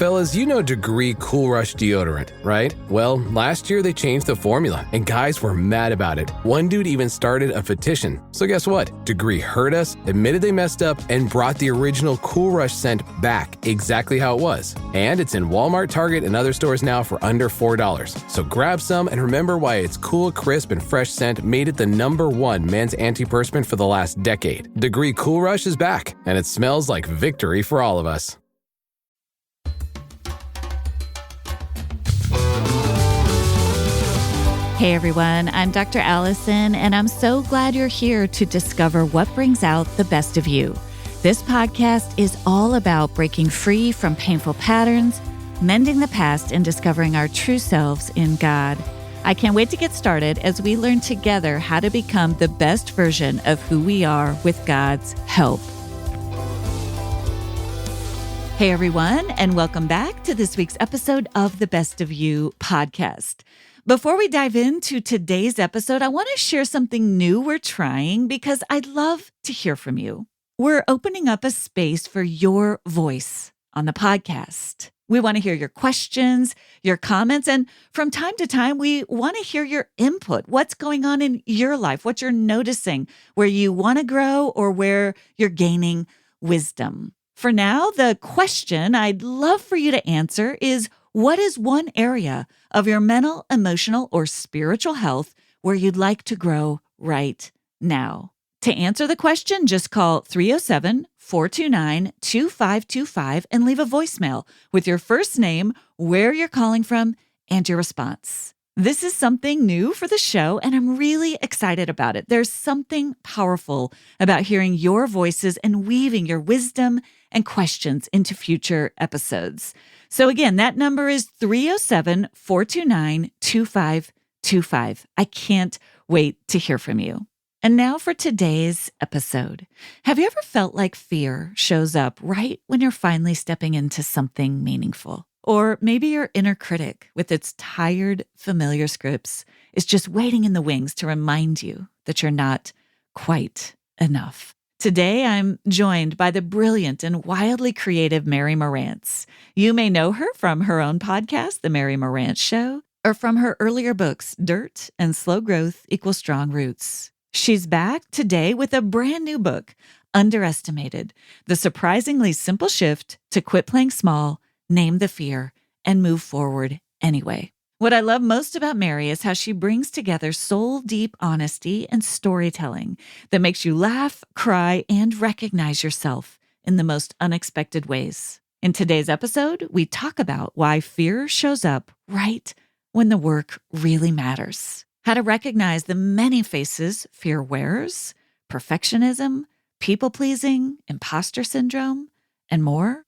Fellas, you know Degree Cool Rush deodorant, right? Well, last year they changed the formula, and guys were mad about it. One dude even started a petition. So guess what? Degree heard us, admitted they messed up, and brought the original Cool Rush scent back exactly how it was. And it's in Walmart, Target, and other stores now for under $4. So grab some and remember why its cool, crisp, and fresh scent made it the #1 men's antiperspirant for the last decade. Degree Cool Rush is back, and it smells like victory for all of us. Hey everyone, I'm Dr. Allison, and I'm so glad you're here to discover what brings out the best of you. This podcast is all about breaking free from painful patterns, mending the past, and discovering our true selves in God. I can't wait to get started as we learn together how to become the best version of who we are with God's help. Hey everyone, and welcome back to this week's episode of the Best of You podcast. Before we dive into today's episode, I want to share something new we're trying because I'd love to hear from you. We're opening up a space for your voice on the podcast. We want to hear your questions, your comments, and from time to time, we want to hear your input. What's going on in your life? What you're noticing, where you want to grow or where you're gaining wisdom. For now, the question I'd love for you to answer is, what is one area of your mental, emotional, or spiritual health where you'd like to grow right now? To answer the question, just call 307-429-2525 and leave a voicemail with your first name, where you're calling from, and your response. This is something new for the show, and I'm really excited about it. There's something powerful about hearing your voices and weaving your wisdom and questions into future episodes. So again, that number is 307-429-2525. I can't wait to hear from you. And now for today's episode. Have you ever felt like fear shows up right when you're finally stepping into something meaningful? Or maybe your inner critic, with its tired, familiar scripts, is just waiting in the wings to remind you that you're not quite enough. Today, I'm joined by the brilliant and wildly creative Mary Marantz. You may know her from her own podcast, The Mary Marantz Show, or from her earlier books, Dirt and Slow Growth Equals Strong Roots. She's back today with a brand new book, Underestimated: The Surprisingly Simple Shift to Quit Playing Small, Name the Fear, and Move Forward Anyway. What I love most about Mary is how she brings together soul-deep honesty and storytelling that makes you laugh, cry, and recognize yourself in the most unexpected ways. In today's episode, we talk about why fear shows up right when the work really matters, how to recognize the many faces fear wears, perfectionism, people-pleasing, imposter syndrome, and more,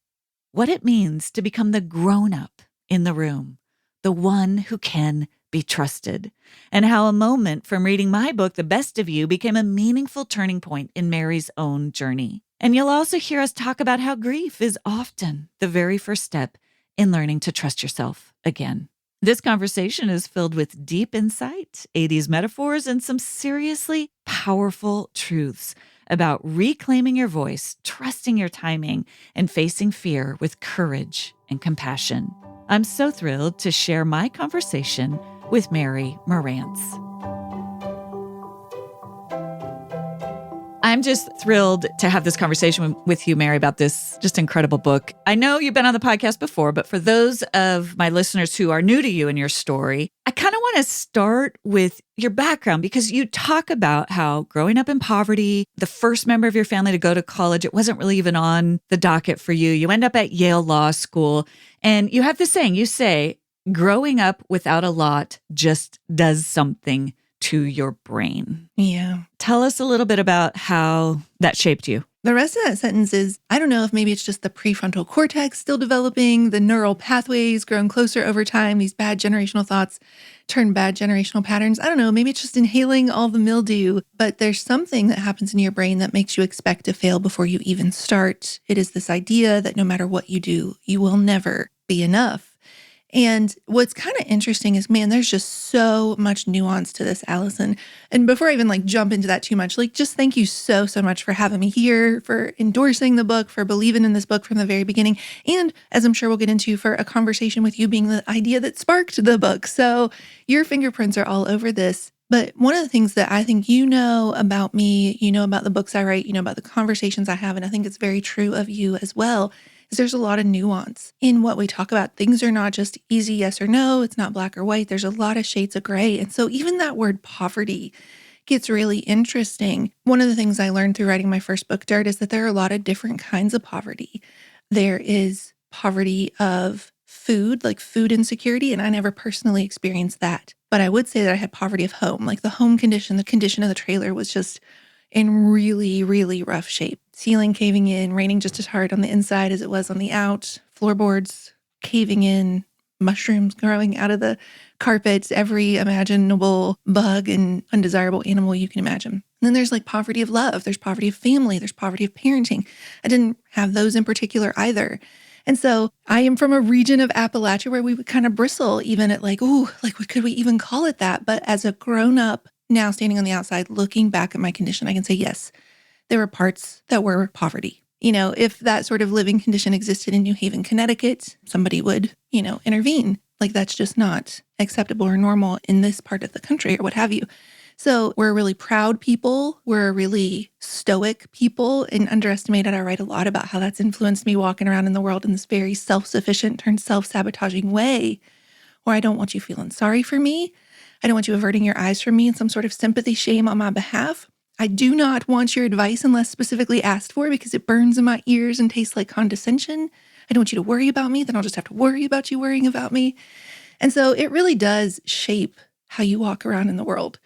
what it means to become the grown-up in the room, the one who can be trusted, and how a moment from reading my book, The Best of You, became a meaningful turning point in Mary's own journey. And you'll also hear us talk about how grief is often the very first step in learning to trust yourself again. This conversation is filled with deep insight, 80s metaphors, and some seriously powerful truths about reclaiming your voice, trusting your timing, and facing fear with courage and compassion. I'm so thrilled to share my conversation with Mary Marantz. I'm just thrilled to have this conversation with you, Mary, about this just incredible book. I know you've been on the podcast before, but for those of my listeners who are new to you and your story, I kind of want to start with your background, because you talk about how growing up in poverty, the first member of your family to go to college, it wasn't really even on the docket for you. You end up at Yale Law School, and you have this saying, you say, growing up without a lot just does something to your brain. Yeah. Tell us a little bit about how that shaped you. The rest of that sentence is, I don't know if maybe it's just the prefrontal cortex still developing, the neural pathways growing closer over time, these bad generational thoughts turn bad generational patterns. I don't know, maybe it's just inhaling all the mildew, but there's something that happens in your brain that makes you expect to fail before you even start. It is this idea that no matter what you do, you will never be enough. And what's kind of interesting is, man, there's just so much nuance to this, Allison. And before I even jump into that too much, just thank you so, so much for having me here, for endorsing the book, for believing in this book from the very beginning. And as I'm sure we'll get into, for a conversation with you being the idea that sparked the book. So your fingerprints are all over this. But one of the things that I think you know about me, you know about the books I write, you know about the conversations I have, and I think it's very true of you as well, is there's a lot of nuance in what we talk about. Things are not just easy yes or no. It's not black or white. There's a lot of shades of gray. And so even that word poverty gets really interesting. One of the things I learned through writing my first book, Hjort, is that there are a lot of different kinds of poverty. There is poverty of food, like food insecurity, and I never personally experienced that. But I would say that I had poverty of home, like the home condition, the condition of the trailer was just in really, really rough shape. Ceiling caving in, raining just as hard on the inside as it was on the out, floorboards caving in, mushrooms growing out of the carpets, every imaginable bug and undesirable animal you can imagine. And then there's poverty of love, there's poverty of family, there's poverty of parenting. I didn't have those in particular either. And so I am from a region of Appalachia where we would kind of bristle even at what could we even call it that? But as a grown up, now standing on the outside, looking back at my condition, I can say, yes, there were parts that were poverty. If that sort of living condition existed in New Haven, Connecticut, somebody would, intervene. That's just not acceptable or normal in this part of the country or what have you. So we're a really proud people. We're a really stoic people and underestimated. I write a lot about how that's influenced me walking around in the world in this very self-sufficient, turned self-sabotaging way where I don't want you feeling sorry for me. I don't want you averting your eyes from me in some sort of sympathy shame on my behalf. I do not want your advice unless specifically asked for because it burns in my ears and tastes like condescension. I don't want you to worry about me. Then I'll just have to worry about you worrying about me. And so it really does shape how you walk around in the world.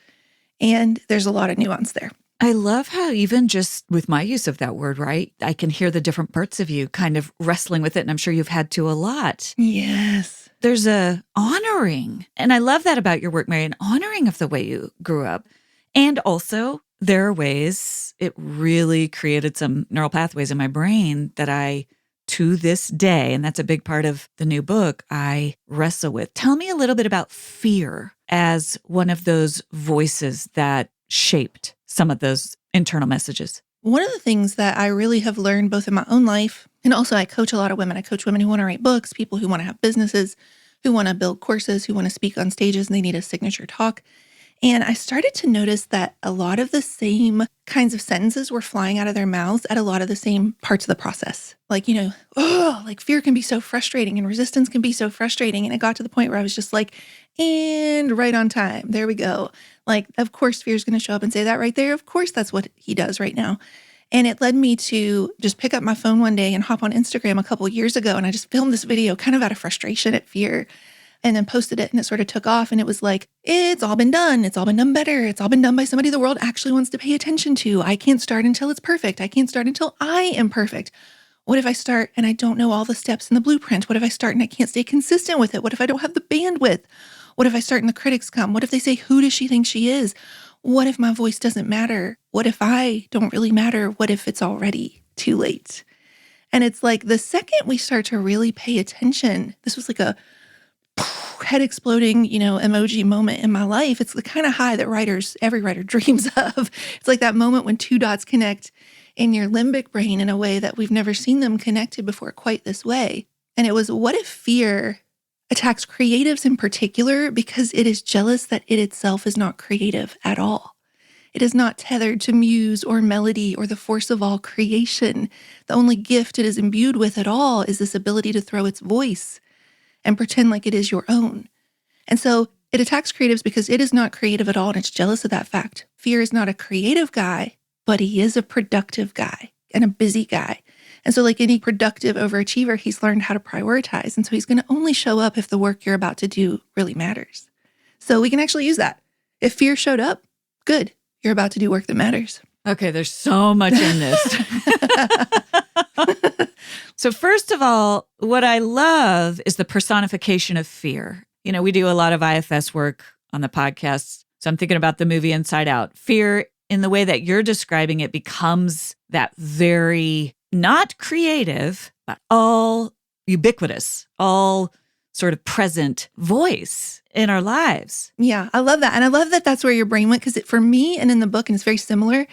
And there's a lot of nuance there. I love how even just with my use of that word, right, I can hear the different parts of you kind of wrestling with it. And I'm sure you've had to a lot. Yes. There's a honoring. And I love that about your work, Mary, an honoring of the way you grew up. And also there are ways it really created some neural pathways in my brain that I, to this day, and that's a big part of the new book, I wrestle with. Tell me a little bit about fear as one of those voices that shaped some of those internal messages. One of the things that I really have learned both in my own life, and also I coach a lot of women. I coach women who want to write books, people who want to have businesses, who want to build courses, who want to speak on stages and they need a signature talk. And I started to notice that a lot of the same kinds of sentences were flying out of their mouths at a lot of the same parts of the process. Fear can be so frustrating and resistance can be so frustrating. And it got to the point where I was just and right on time. There we go. Of course, fear is going to show up and say that right there. Of course, that's what he does right now. And it led me to just pick up my phone one day and hop on Instagram a couple of years ago. And I just filmed this video kind of out of frustration at fear. And then posted it and it sort of took off and it was it's all been done. It's all been done better. It's all been done by somebody the world actually wants to pay attention to. I can't start until it's perfect. I can't start until I am perfect. What if I start and I don't know all the steps in the blueprint? What if I start and I can't stay consistent with it? What if I don't have the bandwidth? What if I start and the critics come? What if they say, who does she think she is? What if my voice doesn't matter? What if I don't really matter? What if it's already too late? And it's the second we start to really pay attention, this was a head exploding, emoji moment in my life. It's the kind of high that every writer dreams of. It's that moment when two dots connect in your limbic brain in a way that we've never seen them connected before quite this way. And it was, what if fear attacks creatives in particular because it is jealous that it itself is not creative at all? It is not tethered to muse or melody or the force of all creation. The only gift it is imbued with at all is this ability to throw its voice and pretend like it is your own. And so it attacks creatives because it is not creative at all, and it's jealous of that fact. Fear is not a creative guy, but he is a productive guy and a busy guy. And so any productive overachiever, he's learned how to prioritize. And so he's going to only show up if the work you're about to do really matters. So we can actually use that. If fear showed up, good. You're about to do work that matters. Okay, there's so much in this. So first of all, what I love is the personification of fear. We do a lot of IFS work on the podcast. So I'm thinking about the movie Inside Out. Fear, in the way that you're describing it, becomes that very not creative, but all ubiquitous, all sort of present voice in our lives. Yeah, I love that. And I love that that's where your brain went, because for me and in the book, and it's very similar,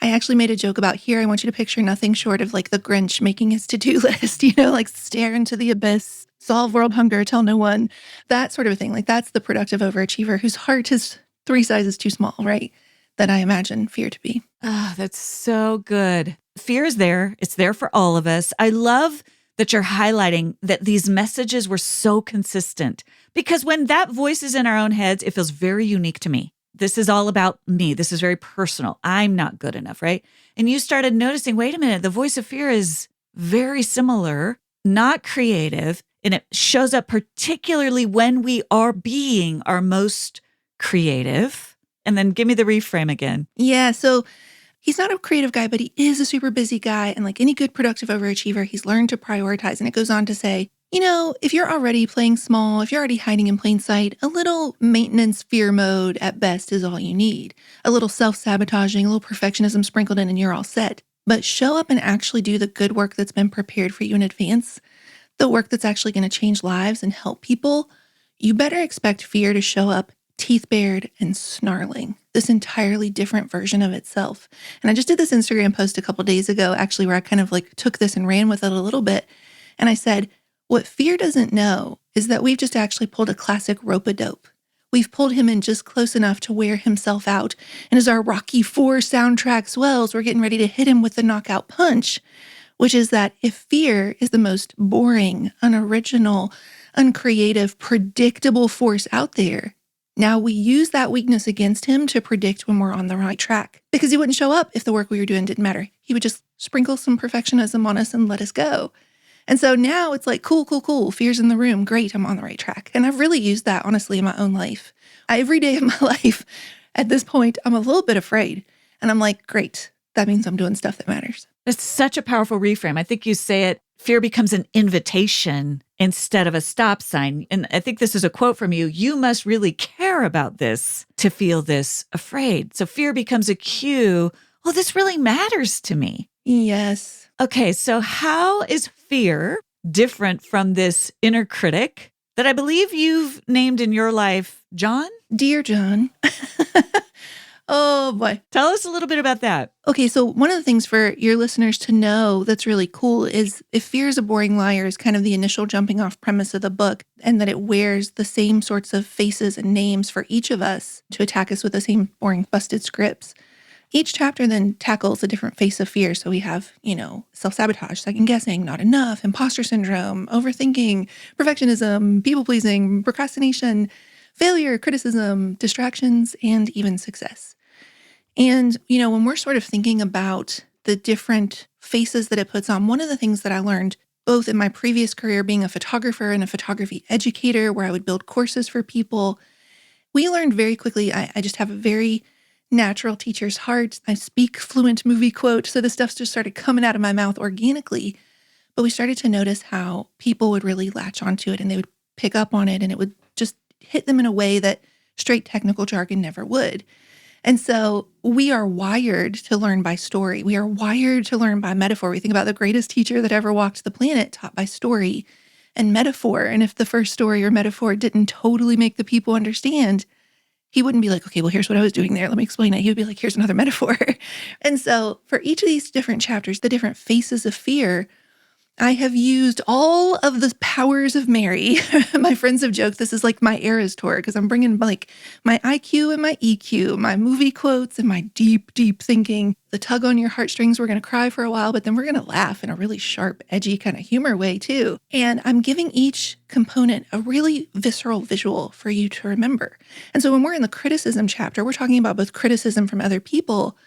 I actually made a joke about here. I want you to picture nothing short of like the Grinch making his to-do list, like stare into the abyss, solve world hunger, tell no one, that sort of a thing. Like that's the productive overachiever whose heart is 3 sizes too small, right? That I imagine fear to be. Oh, that's so good. Fear is there. It's there for all of us. I love that you're highlighting that these messages were so consistent, because when that voice is in our own heads, it feels very unique to me. This is all about me. This is very personal. I'm not good enough, right? And you started noticing, wait a minute, the voice of fear is very similar, not creative, and it shows up particularly when we are being our most creative. And then give me the reframe again. Yeah, so he's not a creative guy, but he is a super busy guy. And like any good productive overachiever, he's learned to prioritize. And it goes on to say, if you're already playing small, if you're already hiding in plain sight, a little maintenance fear mode at best is all you need. A little self-sabotaging, a little perfectionism sprinkled in, and you're all set. But show up and actually do the good work that's been prepared for you in advance, the work that's actually going to change lives and help people. You better expect fear to show up teeth bared and snarling, this entirely different version of itself. And I just did this Instagram post a couple days ago, actually, where I kind of like took this and ran with it a little bit. And I said, what fear doesn't know is that we've just actually pulled a classic rope-a-dope. We've pulled him in just close enough to wear himself out. And as our Rocky IV soundtrack swells, we're getting ready to hit him with the knockout punch, which is that if fear is the most boring, unoriginal, uncreative, predictable force out there, now we use that weakness against him to predict when we're on the right track, because he wouldn't show up if the work we were doing didn't matter. He would just sprinkle some perfectionism on us and let us go. And so now it's like, cool. Fear's in the room. Great. I'm on the right track. And I've really used that, honestly, in my own life. Every day of my life, at this point, I'm a little bit afraid. And I'm like, great. That means I'm doing stuff that matters. It's such a powerful reframe. I think you say it, fear becomes an invitation instead of a stop sign. And I think this is a quote from you. You must really care about this to feel this afraid. So fear becomes a cue. Well, this really matters to me. Yes. Okay, so how is fear different from this inner critic that I believe you've named in your life, John? Dear John. Oh boy. Tell us a little bit about that. Okay, so one of the things for your listeners to know that's really cool is if fear is a boring liar is kind of the initial jumping off premise of the book, and that it wears the same sorts of faces and names for each of us to attack us with the same boring busted scripts. Each chapter then tackles a different face of fear. So we have, self-sabotage, second guessing, not enough, imposter syndrome, overthinking, perfectionism, people-pleasing, procrastination, failure, criticism, distractions, and even success. And, when we're sort of thinking about the different faces that it puts on, one of the things that I learned both in my previous career being a photographer and a photography educator, where I would build courses for people, we learned very quickly, I just have a very natural teacher's heart. I speak fluent movie quote, so the stuff just started coming out of my mouth organically. But we started to notice how people would really latch onto it, and they would pick up on it, and it would just hit them in a way that straight technical jargon never would. And so we are wired to learn by story. We are wired to learn by metaphor. We think about the greatest teacher that ever walked the planet taught by story and metaphor. And if the first story or metaphor didn't totally make the people understand, he wouldn't be like, okay, well, here's what I was doing there. Let me explain it. He would be like, here's another metaphor. And so for each of these different chapters, the different faces of fear, I have used all of the powers of Mary. My friends have joked this is like my Eras tour, because I'm bringing like my IQ and my EQ, my movie quotes and my deep, deep thinking, the tug on your heartstrings. We're going to cry for a while, but then we're going to laugh in a really sharp, edgy kind of humor way too. And I'm giving each component a really visceral visual for you to remember. And so when we're in the criticism chapter, we're talking about both criticism from other people,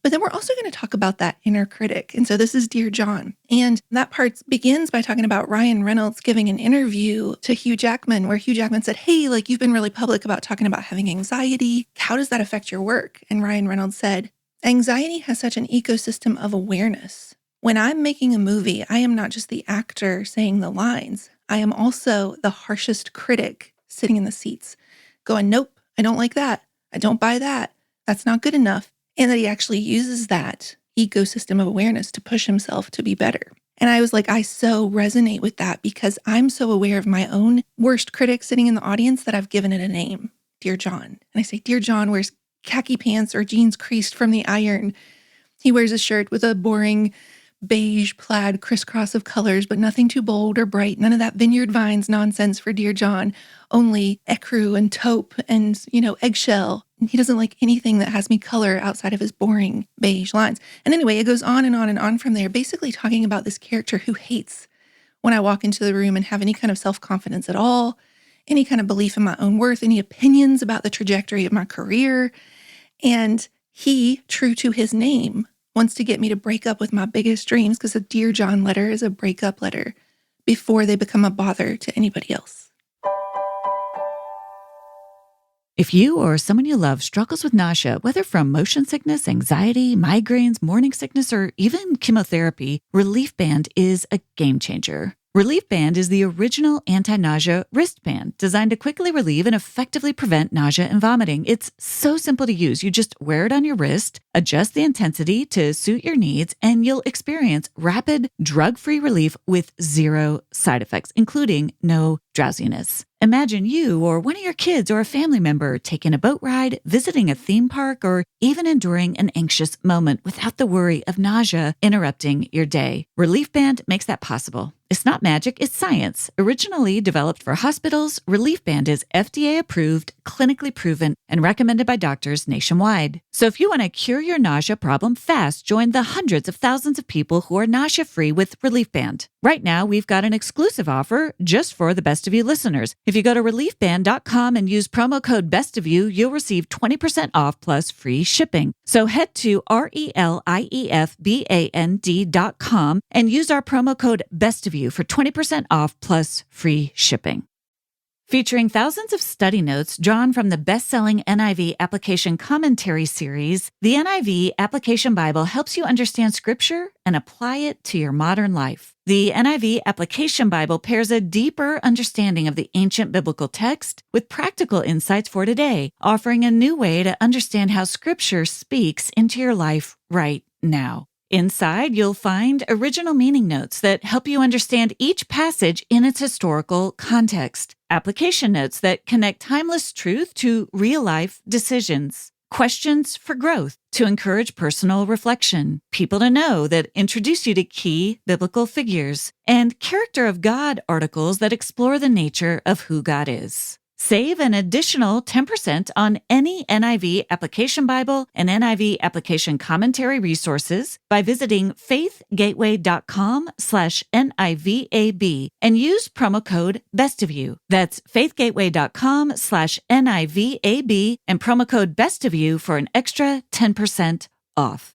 but then we're also going to talk about that inner critic. And so this is Dear John. And that part begins by talking about Ryan Reynolds giving an interview to Hugh Jackman, where Hugh Jackman said, hey, you've been really public about talking about having anxiety. How does that affect your work? And Ryan Reynolds said, anxiety has such an ecosystem of awareness. When I'm making a movie, I am not just the actor saying the lines. I am also the harshest critic sitting in the seats going, nope, I don't like that. I don't buy that. That's not good enough. And that he actually uses that ecosystem of awareness to push himself to be better. And I was like, I so resonate with that because I'm so aware of my own worst critic sitting in the audience that I've given it a name, Dear John. And I say, Dear John wears khaki pants or jeans creased from the iron. He wears a shirt with a boring beige plaid crisscross of colors, but nothing too bold or bright. None of that Vineyard Vines nonsense for Dear John. Only ecru and taupe and, eggshell. He doesn't like anything that has me color outside of his boring beige lines. And anyway, it goes on and on from there, basically talking about this character who hates when I walk into the room and have any kind of self-confidence at all, any kind of belief in my own worth, any opinions about the trajectory of my career. And he, true to his name, wants to get me to break up with my biggest dreams because a Dear John letter is a breakup letter before they become a bother to anybody else. If you or someone you love struggles with nausea, whether from motion sickness, anxiety, migraines, morning sickness, or even chemotherapy, Relief Band is a game changer. Relief Band is the original anti-nausea wristband designed to quickly relieve and effectively prevent nausea and vomiting. It's so simple to use. You just wear it on your wrist, adjust the intensity to suit your needs, and you'll experience rapid, drug-free relief with zero side effects, including no drowsiness. Imagine you or one of your kids or a family member taking a boat ride, visiting a theme park, or even enduring an anxious moment without the worry of nausea interrupting your day. Relief Band makes that possible. It's not magic, it's science. Originally developed for hospitals, Relief Band is FDA approved, clinically proven, and recommended by doctors nationwide. So if you want to cure your nausea problem fast, join the hundreds of thousands of people who are nausea-free with Relief Band. Right now, we've got an exclusive offer just for the Best of You listeners. If you go to reliefband.com and use promo code Best of You, you'll receive 20% off plus free shipping. So head to reliefband.com and use our promo code Best of You for 20% off plus free shipping. Featuring thousands of study notes drawn from the best-selling NIV Application Commentary series, the NIV Application Bible helps you understand Scripture and apply it to your modern life. The NIV Application Bible pairs a deeper understanding of the ancient biblical text with practical insights for today, offering a new way to understand how Scripture speaks into your life right now. Inside, you'll find original meaning notes that help you understand each passage in its historical context, application notes that connect timeless truth to real-life decisions, questions for growth to encourage personal reflection, people to know that introduce you to key biblical figures, and character of God articles that explore the nature of who God is. Save an additional 10% on any NIV Application Bible and NIV Application Commentary resources by visiting faithgateway.com/NIVAB and use promo code BESTOFYOU. That's faithgateway.com/NIVAB and promo code BESTOFYOU for an extra 10% off.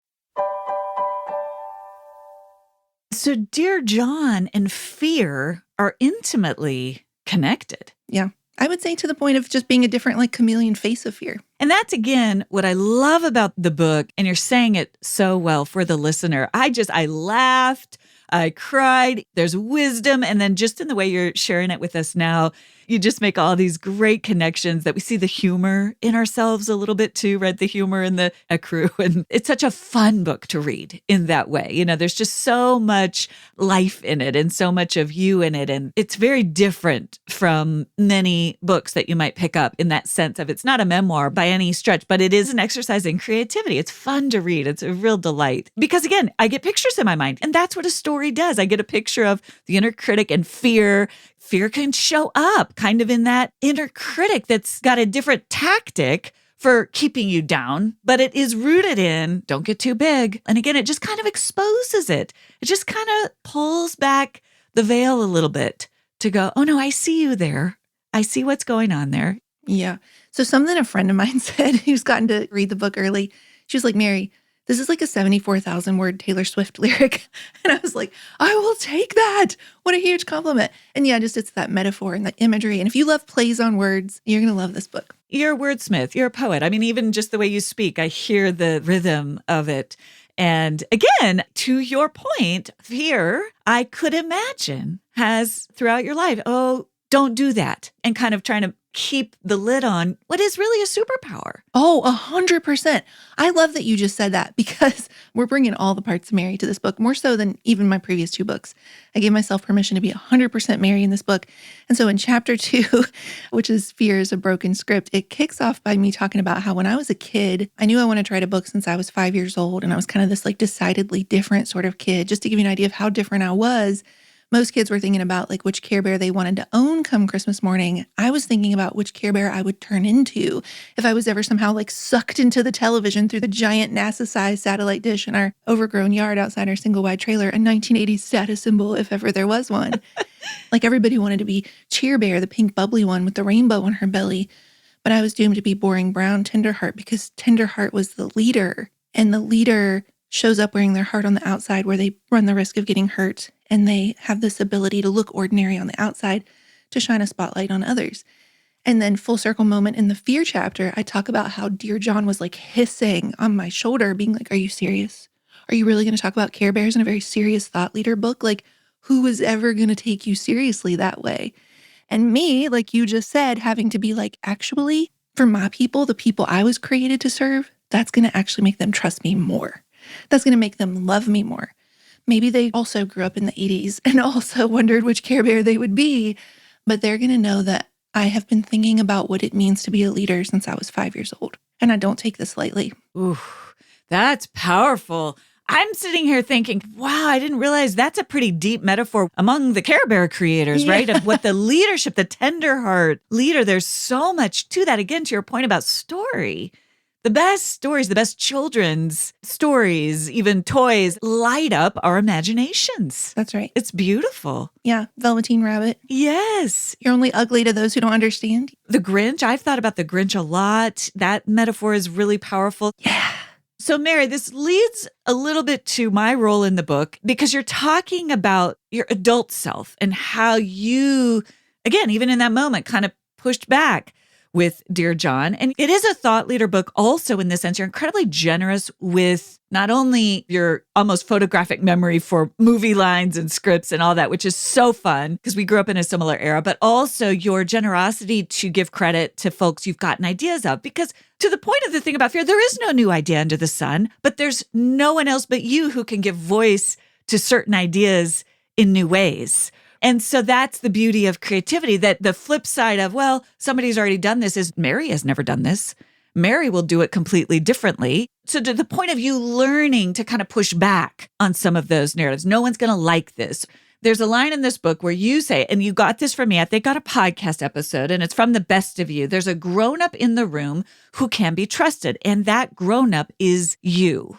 So Dear John and fear are intimately connected. Yeah. I would say to the point of just being a different chameleon face of fear. And that's, again, what I love about the book. And you're saying it so well for the listener. I laughed, I cried. There's wisdom. And then just in the way you're sharing it with us now, you just make all these great connections that we see the humor in ourselves a little bit too, right? The humor in the crew. And it's such a fun book to read in that way. There's just so much life in it and so much of you in it. And it's very different from many books that you might pick up in that sense of it's not a memoir by any stretch, but it is an exercise in creativity. It's fun to read. It's a real delight. Because again, I get pictures in my mind, and that's what a story does. I get a picture of the inner critic and fear. Fear can show up kind of in that inner critic that's got a different tactic for keeping you down, but it is rooted in don't get too big. And again, it just kind of exposes it. It just kind of pulls back the veil a little bit to go, oh no, I see you there. I see what's going on there. Yeah. So something a friend of mine said, who's gotten to read the book early, she was like, Mary, this is like a 74,000 word Taylor Swift lyric. And I was like, I will take that. What a huge compliment. And yeah, just it's that metaphor and that imagery. And if you love plays on words, you're going to love this book. You're a wordsmith. You're a poet. I mean, even just the way you speak, I hear the rhythm of it. And again, to your point, fear, I could imagine, has throughout your life, oh, don't do that. And kind of trying to keep the lid on what is really a superpower. Oh, 100%. I love that you just said that because we're bringing all the parts of Mary to this book, more so than even my previous two books. I gave myself permission to be 100% Mary in this book. And so in chapter 2, which is Fear is a Broken Script, it kicks off by me talking about how when I was a kid, I knew I wanted to write a book since I was 5 years old. And I was kind of this like decidedly different sort of kid. Just to give you an idea of how different I was, most kids were thinking about like which Care Bear they wanted to own come Christmas morning. I was thinking about which Care Bear I would turn into if I was ever somehow like sucked into the television through the giant NASA-sized satellite dish in our overgrown yard outside our single-wide trailer, a 1980s status symbol if ever there was one. Like everybody wanted to be Cheer Bear, the pink bubbly one with the rainbow on her belly. But I was doomed to be boring brown Tenderheart because Tenderheart was the leader, and the leader shows up wearing their heart on the outside where they run the risk of getting hurt. And they have this ability to look ordinary on the outside to shine a spotlight on others. And then full circle moment in the Fear chapter, I talk about how Dear John was like hissing on my shoulder, being like, are you serious? Are you really going to talk about Care Bears in a very serious thought leader book? Like, who is ever going to take you seriously that way? And me, like you just said, having to be like, actually, for my people, the people I was created to serve, that's going to actually make them trust me more. That's going to make them love me more. Maybe they also grew up in the 80s and also wondered which Care Bear they would be, but they're going to know that I have been thinking about what it means to be a leader since I was 5 years old. And I don't take this lightly. Ooh, that's powerful. I'm sitting here thinking, wow, I didn't realize that's a pretty deep metaphor among the Care Bear creators, right? Of what the leadership, the Tenderheart leader, there's so much to that. Again, to your point about story. The best stories, the best children's stories, even toys, light up our imaginations. That's right. It's beautiful. Yeah, Velveteen Rabbit. Yes. You're only ugly to those who don't understand. The Grinch, I've thought about the Grinch a lot. That metaphor is really powerful. Yeah. So, Mary, this leads a little bit to my role in the book because you're talking about your adult self and how you, again, even in that moment, kind of pushed back with Dear John. And it is a thought leader book also in this sense. You're incredibly generous with not only your almost photographic memory for movie lines and scripts and all that, which is so fun because we grew up in a similar era, but also your generosity to give credit to folks you've gotten ideas of. Because to the point of the thing about fear, there is no new idea under the sun, but there's no one else but you who can give voice to certain ideas in new ways. And so that's the beauty of creativity, that the flip side of, well, somebody's already done this is Mary has never done this. Mary will do it completely differently. So to the point of you learning to kind of push back on some of those narratives, no one's going to like this. There's a line in this book where you say, and you got this from me, I think on a podcast episode, and it's from The Best of You. There's a grown-up in the room who can be trusted, and that grown-up is you.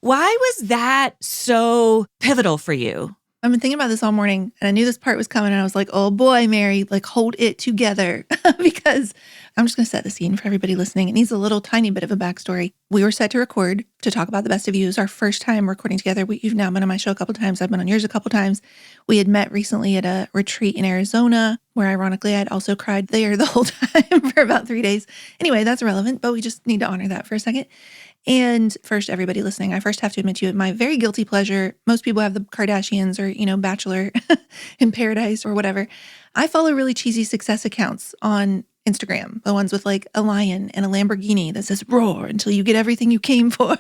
Why was that so pivotal for you? I've been thinking about this all morning, and I knew this part was coming, and I was like, oh boy, Mary, like hold it together. Because I'm just going to set the scene for everybody listening. It needs a little tiny bit of a backstory. We were set to record to talk about The Best of You. It was our first time recording together. You've now been on my show a couple times. I've been on yours a couple times. We had met recently at a retreat in Arizona, where ironically I'd also cried there the whole time for about 3 days. Anyway, that's irrelevant, but we just need to honor that for a second. And first, everybody listening, I first have to admit to you, my very guilty pleasure, most people have the Kardashians or, Bachelor in Paradise or whatever. I follow really cheesy success accounts on Instagram, the ones with like a lion and a Lamborghini that says, roar until you get everything you came for.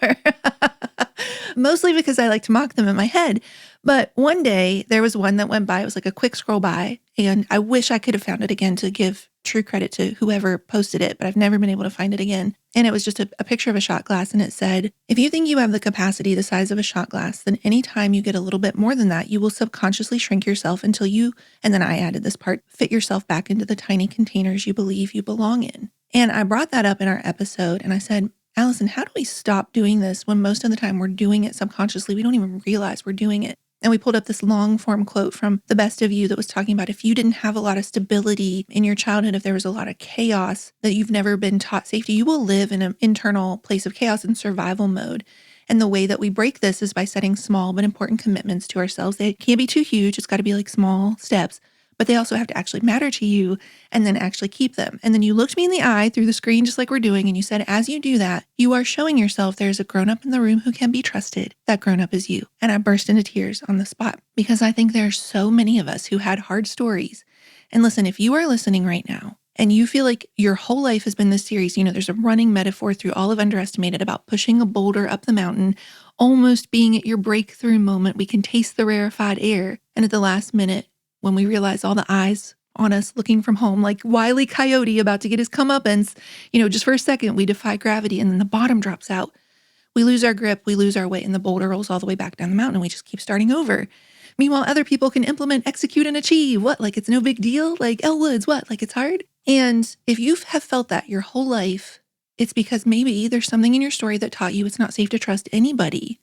Mostly because I like to mock them in my head. But one day there was one that went by. It was like a quick scroll by. And I wish I could have found it again to give true credit to whoever posted it, but I've never been able to find it again. And it was just a picture of a shot glass. And it said, if you think you have the capacity the size of a shot glass, then anytime you get a little bit more than that, you will subconsciously shrink yourself until you, and then I added this part, fit yourself back into the tiny containers you believe you belong in. And I brought that up in our episode and I said, Allison, how do we stop doing this when most of the time we're doing it subconsciously? We don't even realize we're doing it. And we pulled up this long form quote from The Best of You that was talking about if you didn't have a lot of stability in your childhood, if there was a lot of chaos, that you've never been taught safety, you will live in an internal place of chaos and survival mode. And the way that we break this is by setting small but important commitments to ourselves. They can't be too huge. It's got to be like small steps. But they also have to actually matter to you and then actually keep them. And then you looked me in the eye through the screen just like we're doing and you said, as you do that, you are showing yourself there's a grown-up in the room who can be trusted. That grown-up is you. And I burst into tears on the spot because I think there are so many of us who had hard stories. And listen, if you are listening right now and you feel like your whole life has been this series, there's a running metaphor through all of Underestimated about pushing a boulder up the mountain, almost being at your breakthrough moment. We can taste the rarefied air. And at the last minute, when we realize all the eyes on us looking from home, like Wile E. Coyote about to get his comeuppance, just for a second, we defy gravity and then the bottom drops out. We lose our grip, we lose our weight, and the boulder rolls all the way back down the mountain and we just keep starting over. Meanwhile, other people can implement, execute, and achieve. What? Like it's no big deal? Like Elle Woods, what? Like it's hard? And if you have felt that your whole life, it's because maybe there's something in your story that taught you it's not safe to trust anybody,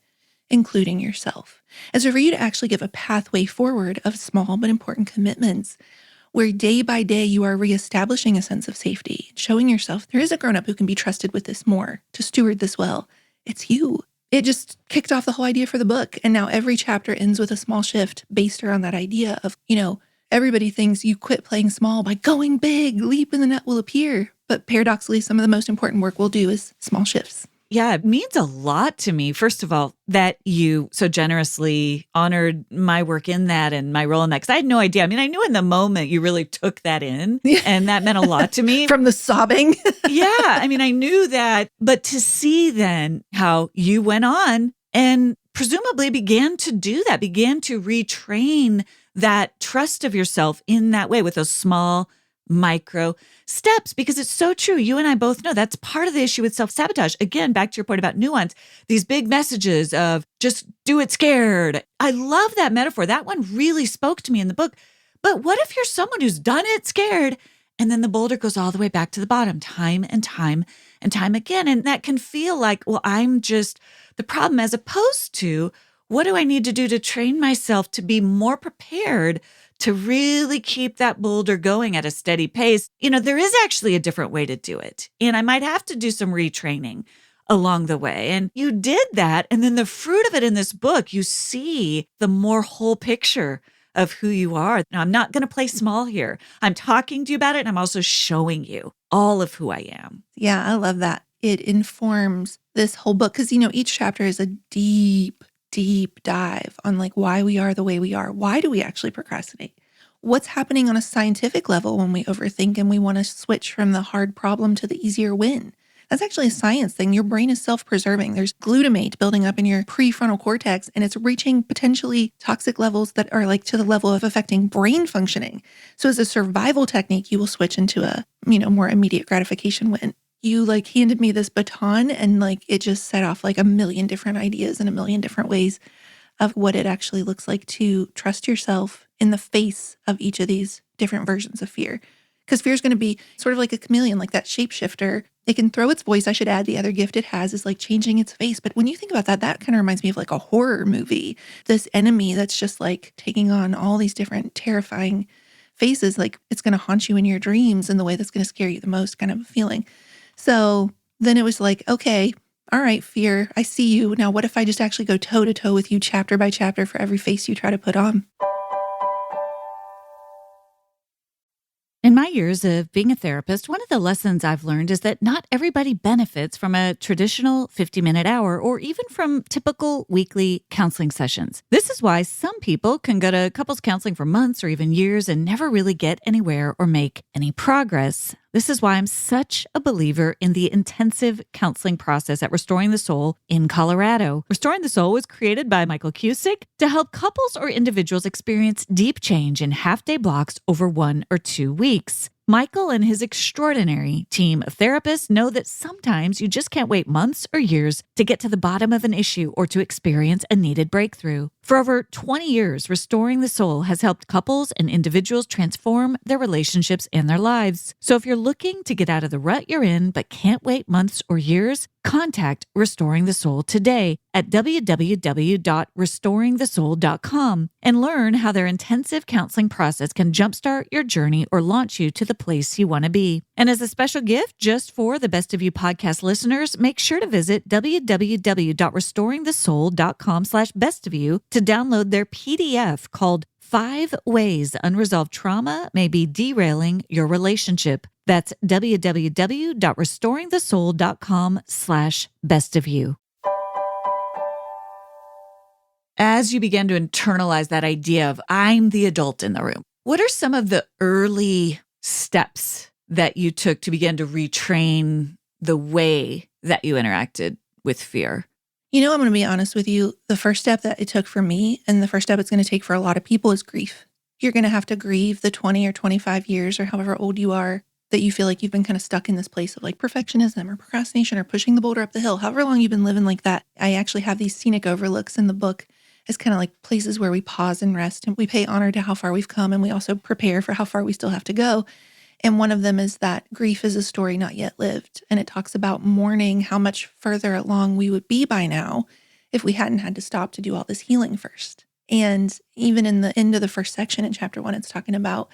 including yourself. And so for you to actually give a pathway forward of small but important commitments, where day by day you are reestablishing a sense of safety, showing yourself there is a grown-up who can be trusted with this more, to steward this well. It's you. It just kicked off the whole idea for the book. And now every chapter ends with a small shift based around that idea of, everybody thinks you quit playing small by going big, leap and the net will appear. But paradoxically, some of the most important work we'll do is small shifts. Yeah, it means a lot to me, first of all, that you so generously honored my work in that and my role in that. Because I had no idea. I mean, I knew in the moment you really took that in, and that meant a lot to me. From the sobbing. Yeah, I mean, I knew that. But to see then how you went on and presumably began to do that, began to retrain that trust of yourself in that way with those small micro steps, because it's so true. You and I both know that's part of the issue with self-sabotage. Again, back to your point about nuance, these big messages of just do it scared. I love that metaphor. That one really spoke to me in the book. But what if you're someone who's done it scared and then the boulder goes all the way back to the bottom time and time and time again? And that can feel like, well, I'm just the problem, as opposed to what do I need to do to train myself to be more prepared to really keep that boulder going at a steady pace? There is actually a different way to do it. And I might have to do some retraining along the way. And you did that. And then the fruit of it in this book, you see the more whole picture of who you are. Now, I'm not going to play small here. I'm talking to you about it. And I'm also showing you all of who I am. Yeah, I love that. It informs this whole book because, each chapter is a deep dive on like why we are the way we are. Why do we actually procrastinate? What's happening on a scientific level when we overthink and we want to switch from the hard problem to the easier win? That's actually a science thing. Your brain is self-preserving. There's glutamate building up in your prefrontal cortex, and it's reaching potentially toxic levels that are like to the level of affecting brain functioning. So as a survival technique, you will switch into a, more immediate gratification win. You like handed me this baton and like it just set off like a million different ideas in a million different ways of what it actually looks like to trust yourself in the face of each of these different versions of fear. Because fear is going to be sort of like a chameleon, like that shapeshifter. It can throw its voice. I should add the other gift it has is like changing its face. But when you think about that, that kind of reminds me of like a horror movie. This enemy that's just like taking on all these different terrifying faces. Like it's going to haunt you in your dreams in the way that's going to scare you the most, kind of a feeling. So then it was like, okay, all right, fear, I see you. Now, what if I just actually go toe to toe with you chapter by chapter for every face you try to put on? In my years of being a therapist, one of the lessons I've learned is that not everybody benefits from a traditional 50-minute hour or even from typical weekly counseling sessions. This is why some people can go to couples counseling for months or even years and never really get anywhere or make any progress. This is why I'm such a believer in the intensive counseling process at Restoring the Soul in Colorado. Restoring the Soul was created by Michael Cusick to help couples or individuals experience deep change in half-day blocks over 1 or 2 weeks. Michael and his extraordinary team of therapists know that sometimes you just can't wait months or years to get to the bottom of an issue or to experience a needed breakthrough. For over 20 years, Restoring the Soul has helped couples and individuals transform their relationships and their lives. So if you're looking to get out of the rut you're in but can't wait months or years, contact Restoring the Soul today at www.restoringthesoul.com and learn how their intensive counseling process can jumpstart your journey or launch you to the place you want to be. And as a special gift just for the Best of You podcast listeners, make sure to visit www.restoringthesoul.com/bestofyou to download their PDF called 5 Ways Unresolved Trauma May Be Derailing Your Relationship. That's www.restoringthesoul.com/bestofyou. As you began to internalize that idea of I'm the adult in the room, what are some of the early steps that you took to begin to retrain the way that you interacted with fear? I'm going to be honest with you. The first step that it took for me, and the first step it's going to take for a lot of people, is grief. You're going to have to grieve the 20 or 25 years or however old you are that you feel like you've been kind of stuck in this place of like perfectionism or procrastination or pushing the boulder up the hill, however long you've been living like that. I actually have these scenic overlooks in the book as kind of like places where we pause and rest, and we pay honor to how far we've come, and we also prepare for how far we still have to go. And one of them is that grief is a story not yet lived. And it talks about mourning how much further along we would be by now if we hadn't had to stop to do all this healing first. And even in the end of the first section in chapter 1, it's talking about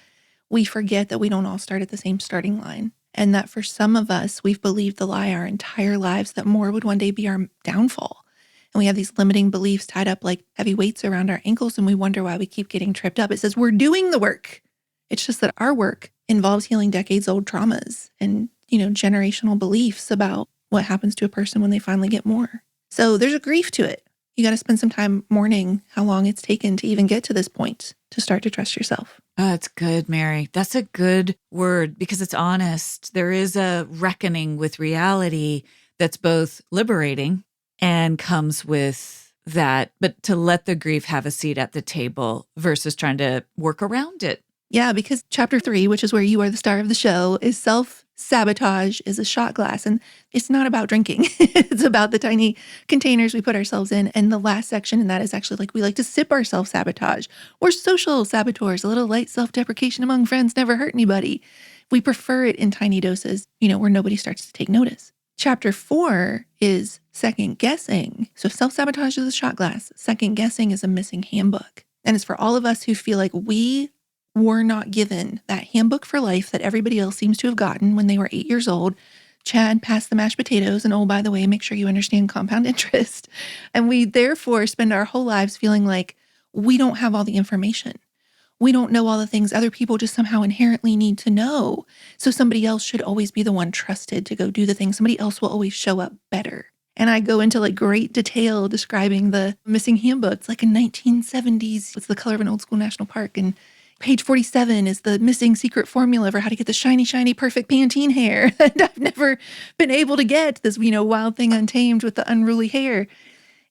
we forget that we don't all start at the same starting line. And that for some of us, we've believed the lie our entire lives that more would one day be our downfall. And we have these limiting beliefs tied up like heavy weights around our ankles, and we wonder why we keep getting tripped up. It says we're doing the work. It's just that our work involves healing decades-old traumas and, generational beliefs about what happens to a person when they finally get more. So there's a grief to it. You got to spend some time mourning how long it's taken to even get to this point to start to trust yourself. Oh, that's good, Mary. That's a good word because it's honest. There is a reckoning with reality that's both liberating and comes with that, but to let the grief have a seat at the table versus trying to work around it. Yeah, because chapter 3, which is where you are the star of the show, is self-sabotage is a shot glass. And it's not about drinking. It's about the tiny containers we put ourselves in. And the last section in that is actually like we like to sip our self-sabotage. We're social saboteurs. A little light self-deprecation among friends never hurt anybody. We prefer it in tiny doses, where nobody starts to take notice. Chapter 4 is second guessing. So self-sabotage is a shot glass. Second guessing is a missing handbook. And it's for all of us who feel like we were not given that handbook for life that everybody else seems to have gotten when they were 8 years old. Chad passed the mashed potatoes, and oh, by the way, make sure you understand compound interest. And we therefore spend our whole lives feeling like we don't have all the information. We don't know all the things other people just somehow inherently need to know. So somebody else should always be the one trusted to go do the thing. Somebody else will always show up better. And I go into like great detail describing the missing handbook. It's like a 1970s, it's the color of an old school national park. And page 47 is the missing secret formula for how to get the shiny, shiny, perfect Pantene hair. And I've never been able to get this, wild thing untamed with the unruly hair.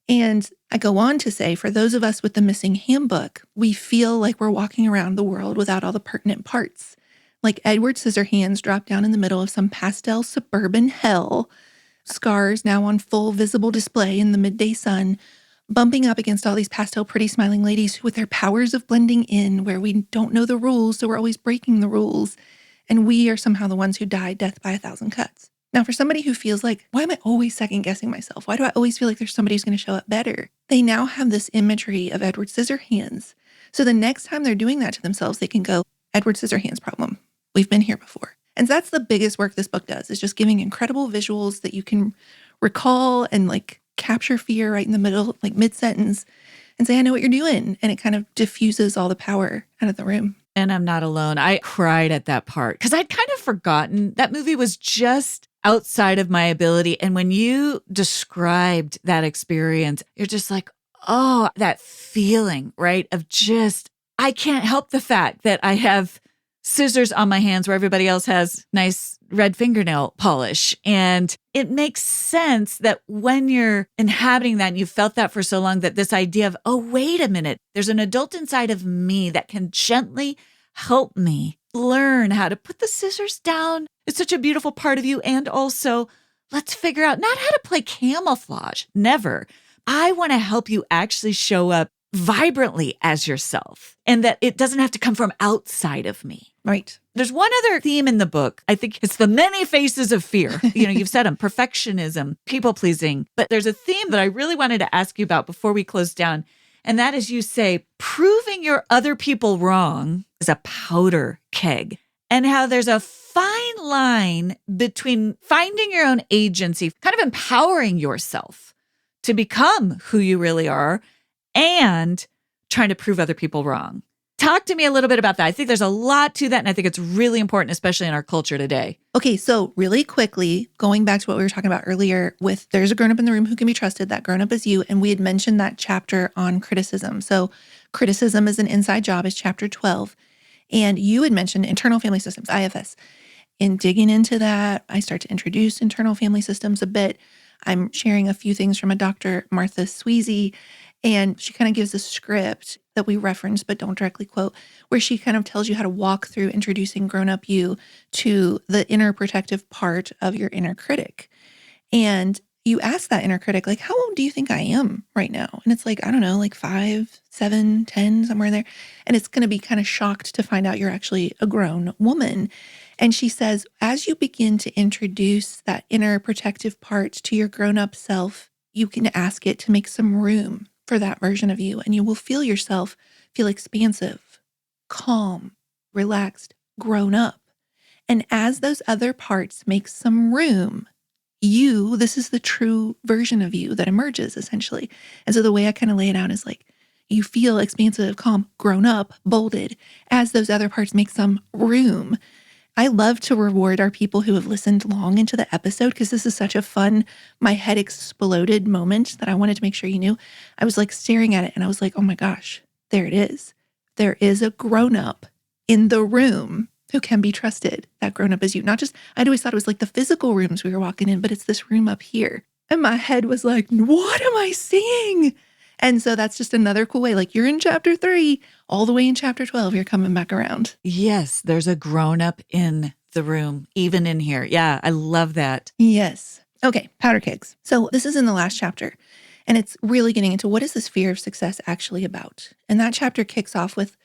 And I go on to say, for those of us with the missing handbook, we feel like we're walking around the world without all the pertinent parts. Like Edward Scissorhands dropped down in the middle of some pastel suburban hell, scars now on full visible display in the midday sun, bumping up against all these pastel pretty smiling ladies with their powers of blending in, where we don't know the rules, so we're always breaking the rules. And we are somehow the ones who die death by 1,000 cuts. Now, for somebody who feels like, why am I always second guessing myself? Why do I always feel like there's somebody who's going to show up better? They now have this imagery of Edward Scissorhands. So the next time they're doing that to themselves, they can go, Edward Scissorhands problem. We've been here before. And that's the biggest work this book does, is just giving incredible visuals that you can recall and like capture fear right in the middle, like mid-sentence, and say, I know what you're doing. And it kind of diffuses all the power out of the room. And I'm not alone. I cried at that part because I'd kind of forgotten that movie was just outside of my ability. And when you described that experience, you're just like, oh, that feeling, right? Of just, I can't help the fact that I have scissors on my hands where everybody else has nice red fingernail polish. And it makes sense that when you're inhabiting that and you felt that for so long, that this idea of, oh, wait a minute, there's an adult inside of me that can gently help me learn how to put the scissors down. It's such a beautiful part of you. And also, let's figure out not how to play camouflage. Never. I want to help you actually show up vibrantly as yourself, and that it doesn't have to come from outside of me. Right. There's one other theme in the book. I think it's the many faces of fear. You've said them, perfectionism, people pleasing. But there's a theme that I really wanted to ask you about before we close down. And that is, you say, proving your other people wrong is a powder keg. And how there's a fine line between finding your own agency, kind of empowering yourself to become who you really are, and trying to prove other people wrong. Talk to me a little bit about that. I think there's a lot to that, and I think it's really important, especially in our culture today. Okay, so really quickly, going back to what we were talking about earlier with there's a grown-up in the room who can be trusted, that grown-up is you, and we had mentioned that chapter on criticism. So criticism is an inside job is chapter 12, and you had mentioned internal family systems, IFS. in digging into that, I start to introduce internal family systems a bit. I'm sharing a few things from a Dr. Martha Sweezy, and she kind of gives a script that we reference but don't directly quote, where she kind of tells you how to walk through introducing grown-up you to the inner protective part of your inner critic. And you ask that inner critic, like, how old do you think I am right now? And it's like, I don't know, like 5, 7, 10, somewhere in there. And it's going to be kind of shocked to find out you're actually a grown woman. And she says, as you begin to introduce that inner protective part to your grown-up self, you can ask it to make some room for that version of you. And you will feel yourself feel expansive, calm, relaxed, grown up. And as those other parts make some room, this is the true version of you that emerges, essentially. And so the way I kind of lay it out is like, you feel expansive, calm, grown up, bolded, as those other parts make some room. I love to reward our people who have listened long into the episode, because this is such a fun, my head exploded moment that I wanted to make sure you knew. I was like staring at it and I was like, oh my gosh, there it is. There is a grown up in the room who can be trusted. That grown up is you. Not just, I'd always thought it was like the physical rooms we were walking in, but it's this room up here. And my head was like, what am I seeing? And so that's just another cool way. Like, you're in chapter 3, all the way in chapter 12, you're coming back around. Yes, there's a grown up in the room, even in here. Yeah, I love that. Yes. Okay, powder kegs. So this is in the last chapter, and it's really getting into what is this fear of success actually about? And that chapter kicks off with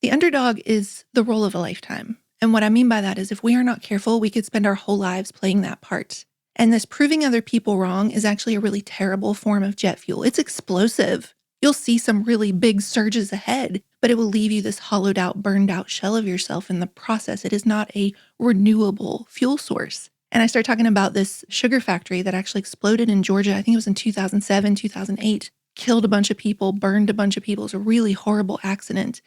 the underdog is the role of a lifetime. And what I mean by that is, if we are not careful, we could spend our whole lives playing that part. And this proving other people wrong is actually a really terrible form of jet fuel. It's explosive. You'll see some really big surges ahead, but it will leave you this hollowed out, burned out shell of yourself in the process. It is not a renewable fuel source. And I start talking about this sugar factory that actually exploded in Georgia. I think it was in 2007, 2008, killed a bunch of people, burned a bunch of people. It was a really horrible accident.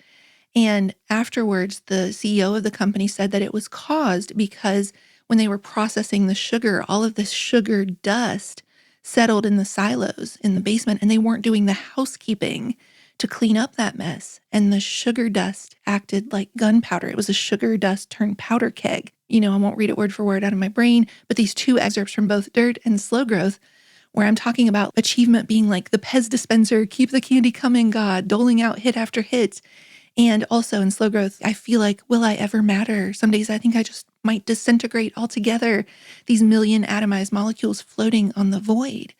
And afterwards, the CEO of the company said that it was caused because when they were processing the sugar, all of this sugar dust settled in the silos in the basement, and they weren't doing the housekeeping to clean up that mess. And the sugar dust acted like gunpowder. It was a sugar dust turned powder keg. I won't read it word for word out of my brain, but these two excerpts from both Dirt and Slow Growth, where I'm talking about achievement being like the Pez dispenser, keep the candy coming, God, doling out hit after hit. And also in Slow Growth, I feel like, will I ever matter? Some days I think I just might disintegrate altogether. These million atomized molecules floating on the void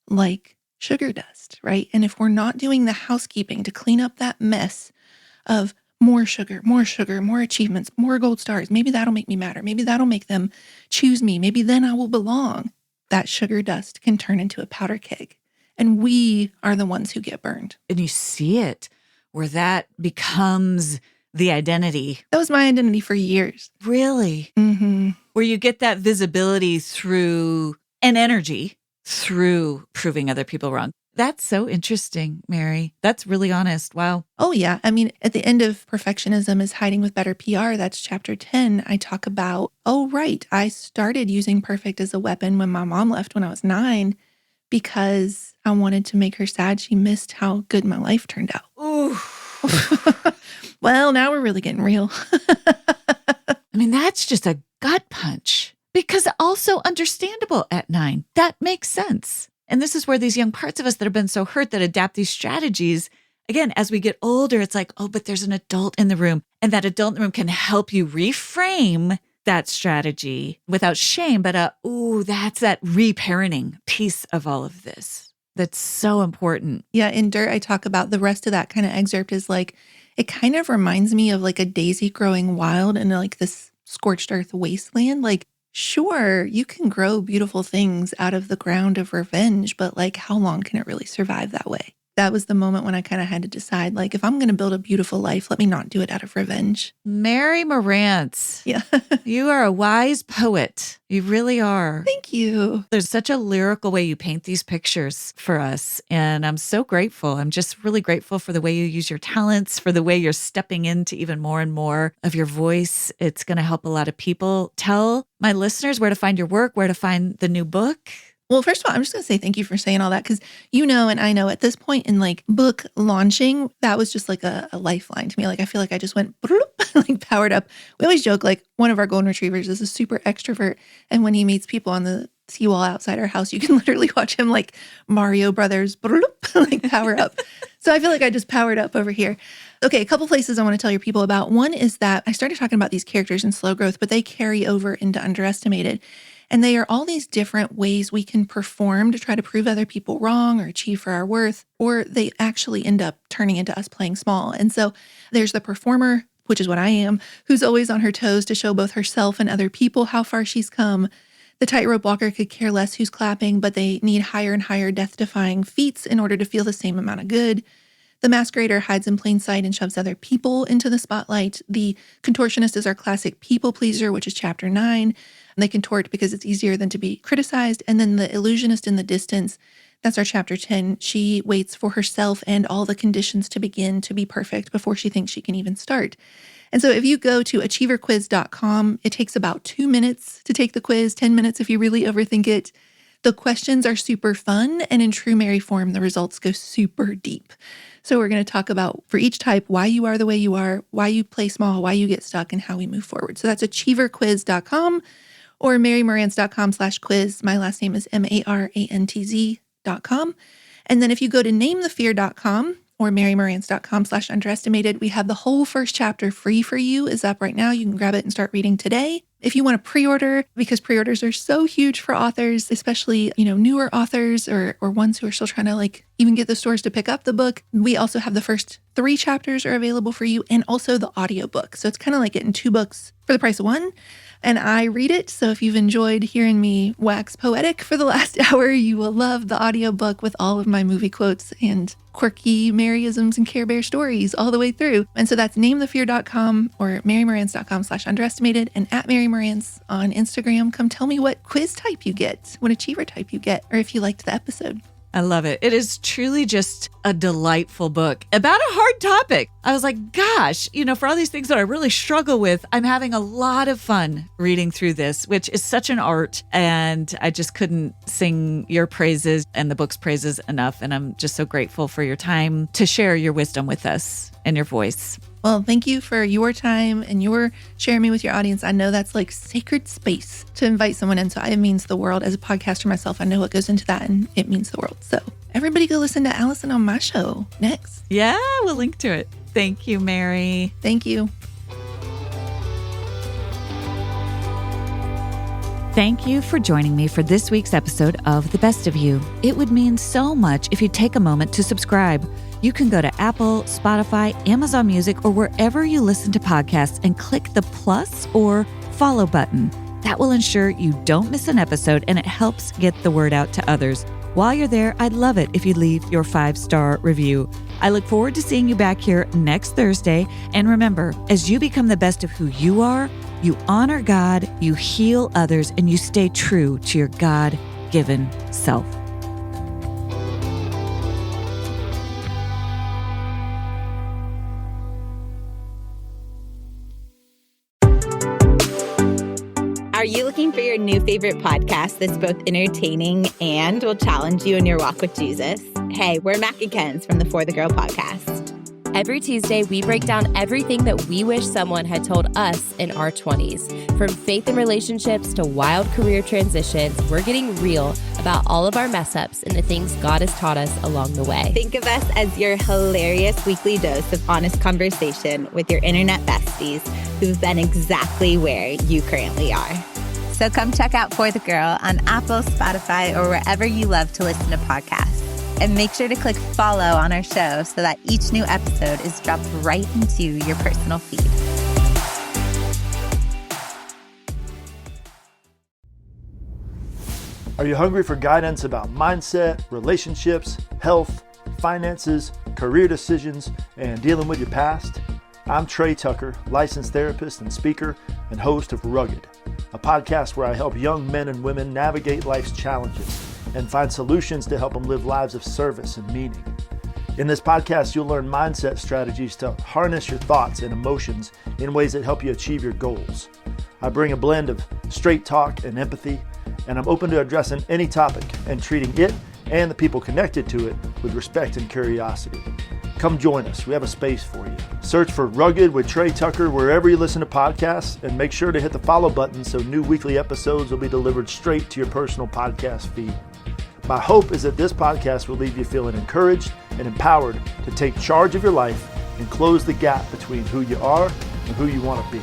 like sugar dust, right? And if we're not doing the housekeeping to clean up that mess of more sugar, more achievements, more gold stars, maybe that'll make me matter. Maybe that'll make them choose me. Maybe then I will belong. That sugar dust can turn into a powder keg. And we are the ones who get burned. And you see it where that becomes the identity. That was my identity for years. Really? Mm-hmm. Where you get that visibility through an energy through proving other people wrong. That's so interesting, Mary. That's really honest. Wow. Oh, yeah. I mean, at the end of Perfectionism is Hiding with Better PR, that's chapter 10. I talk about, I started using perfect as a weapon when my mom left when I was 9 because I wanted to make her sad. She missed how good my life turned out. Ooh. Well, now we're really getting real. I mean, that's just a gut punch, because also understandable at 9. That makes sense. And this is where these young parts of us that have been so hurt that adapt these strategies, again, as we get older, it's like, but there's an adult in the room. And that adult in the room can help you reframe that strategy without shame, but that's that reparenting piece of all of this. That's so important. Yeah, in Dirt, I talk about the rest of that kind of excerpt is like, it kind of reminds me of like a daisy growing wild in like this scorched earth wasteland. Like, sure, you can grow beautiful things out of the ground of revenge, but like, how long can it really survive that way? That was the moment when I kind of had to decide, like, if I'm going to build a beautiful life, let me not do it out of revenge. Mary Marantz. Yeah. You are a wise poet. You really are. Thank you. There's such a lyrical way you paint these pictures for us. And I'm so grateful. I'm just really grateful for the way you use your talents, for the way you're stepping into even more and more of your voice. It's going to help a lot of people. Tell my listeners where to find your work, where to find the new book. Well, first of all, I'm just going to say thank you for saying all that, because and I know at this point in like book launching, that was just like a lifeline to me. Like, I feel like I just went bloop. like powered up. We always joke, like one of our golden retrievers is a super extrovert. And when he meets people on the seawall outside our house, you can literally watch him like Mario Brothers, like power up. So I feel like I just powered up over here. Okay, a couple places I want to tell your people about. One is that I started talking about these characters in slow growth, but they carry over into underestimated. And they are all these different ways we can perform to try to prove other people wrong or achieve for our worth, or they actually end up turning into us playing small. And so there's the performer, which is what I am, who's always on her toes to show both herself and other people how far she's come. The tightrope walker could care less who's clapping, but they need higher and higher death-defying feats in order to feel the same amount of good. The masquerader hides in plain sight and shoves other people into the spotlight. The contortionist is our classic people pleaser, which is chapter 9. They contort because it's easier than to be criticized. And then the illusionist in the distance, that's our chapter 10. She waits for herself and all the conditions to begin to be perfect before she thinks she can even start. And so if you go to achieverquiz.com, it takes about 2 minutes to take the quiz, 10 minutes if you really overthink it. The questions are super fun, and in true Mary form, the results go super deep. So we're going to talk about, for each type, why you are the way you are, why you play small, why you get stuck, and how we move forward. So that's achieverquiz.com or marymarantz.com/quiz. My last name is MARANTZ.com. And then if you go to namethefear.com or marymarantz.com/underestimated, we have the whole first chapter free for you, is up right now. You can grab it and start reading today. If you want to pre-order, because pre-orders are so huge for authors, especially, newer authors or ones who are still trying to even get the stores to pick up the book, we also have the first 3 chapters are available for you, and also the audiobook. So it's kind of like getting 2 books for the price of 1. And I read it. So if you've enjoyed hearing me wax poetic for the last hour, you will love the audiobook with all of my movie quotes and quirky Maryisms and Care Bear stories all the way through. And so that's namethefear.com or marymarantz.com/underestimated, and at Mary Marantz on Instagram. Come tell me what quiz type you get, what achiever type you get, or if you liked the episode. I love it. It is truly just a delightful book about a hard topic. I was like, gosh, for all these things that I really struggle with, I'm having a lot of fun reading through this, which is such an art. And I just couldn't sing your praises and the book's praises enough. And I'm just so grateful for your time to share your wisdom with us and your voice. Well, thank you for your time and your sharing me with your audience. I know that's like sacred space to invite someone in. So it means the world. As a podcaster myself, I know what goes into that, and it means the world. So everybody go listen to Allison on my show next. Yeah, we'll link to it. Thank you, Mary. Thank you. Thank you for joining me for this week's episode of The Best of You. It would mean so much if you take a moment to subscribe. You can go to Apple, Spotify, Amazon Music, or wherever you listen to podcasts and click the plus or follow button. That will ensure you don't miss an episode, and it helps get the word out to others. While you're there, I'd love it if you leave your 5-star review. I look forward to seeing you back here next Thursday. And remember, as you become the best of who you are, you honor God, you heal others, and you stay true to your God-given self. Are you looking for your new favorite podcast that's both entertaining and will challenge you in your walk with Jesus? Hey, we're Mac and Ken's from the For the Girl podcast. Every Tuesday, we break down everything that we wish someone had told us in our 20s. From faith and relationships to wild career transitions, we're getting real about all of our mess-ups and the things God has taught us along the way. Think of us as your hilarious weekly dose of honest conversation with your internet besties who've been exactly where you currently are. So come check out For the Girl on Apple, Spotify, or wherever you love to listen to podcasts. And make sure to click follow on our show so that each new episode is dropped right into your personal feed. Are you hungry for guidance about mindset, relationships, health, finances, career decisions, and dealing with your past? I'm Trey Tucker, licensed therapist and speaker and host of Rugged, a podcast where I help young men and women navigate life's challenges and find solutions to help them live lives of service and meaning. In this podcast, you'll learn mindset strategies to harness your thoughts and emotions in ways that help you achieve your goals. I bring a blend of straight talk and empathy, and I'm open to addressing any topic and treating it and the people connected to it with respect and curiosity. Come join us. We have a space for you. Search for Rugged with Trey Tucker wherever you listen to podcasts, and make sure to hit the follow button so new weekly episodes will be delivered straight to your personal podcast feed. My hope is that this podcast will leave you feeling encouraged and empowered to take charge of your life and close the gap between who you are and who you want to be.